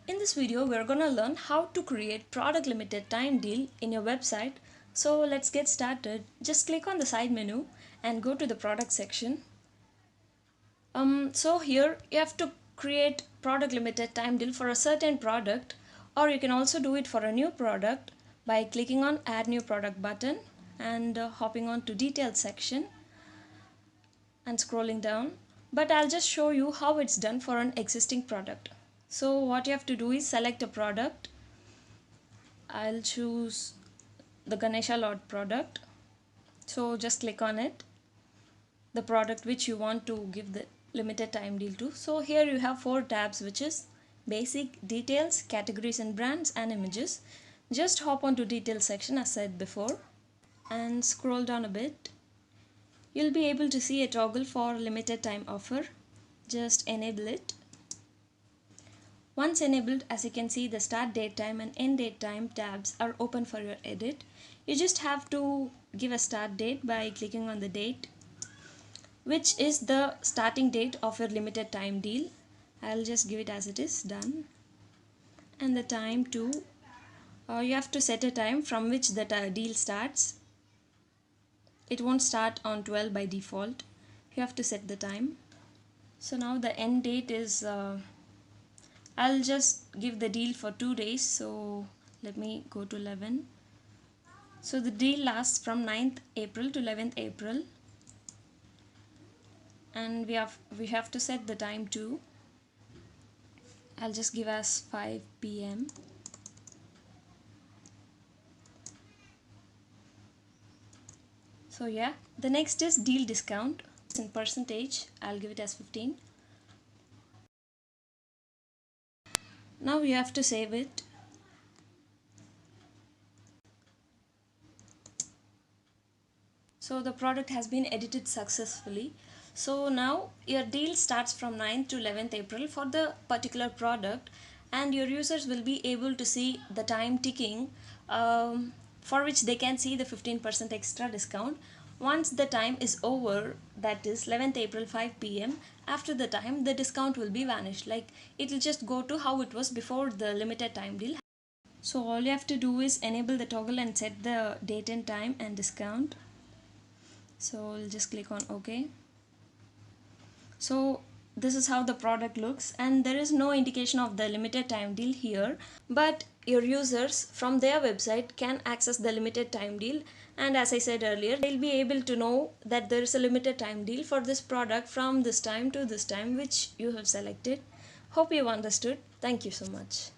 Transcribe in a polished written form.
In this video, we're gonna learn how to create product limited time deal in your website. So let's get started. Just click on the side menu and go to the product section. So here you have to create product limited time deal for a certain product, or you can also do it for a new product by clicking on add new product button and hopping on to details section and scrolling down. But I'll just show you how it's done for an existing product. So what you have to do is select a product. I'll choose the Ganesha Lord product. So just click on it, the product which you want to give the limited time deal to. So here you have 4 tabs, which is basic, details, categories and brands, and images. Just hop on to details section as said before and scroll down a bit. You'll be able to see a toggle for limited time offer. Just enable it. Once enabled, as you can see, the start date time and end date time tabs are open for your edit. You just have to give a start date by clicking on the date, which is the starting date of your limited time deal. I'll just give it as it is, done. And the time too, you have to set a time from which the deal starts. It won't start on 12 by default. You have to set the time. So now the end date is I'll just give the deal for 2 days, so let me go to 11. So the deal lasts from 9th April to 11th April, and we have to set the time too. I'll just give as 5 p.m. So yeah, the next is deal discount. In percentage, I'll give it as 15. Now you have to save it. So the product has been edited successfully. So now your deal starts from 9th to 11th April for the particular product, and your users will be able to see the time ticking, for which they can see the 15% extra discount. Once the time is over, that is 11th April 5 p.m, after the time the discount will be vanished. Like, it will just go to how it was before the limited time deal. So all you have to do is enable the toggle and set the date and time and discount. So we'll just click on OK. So this is how the product looks, and there is no indication of the limited time deal here, but your users from their website can access the limited time deal, and as I said earlier, they'll be able to know that there is a limited time deal for this product from this time to this time which you have selected. Hope you understood. Thank you so much.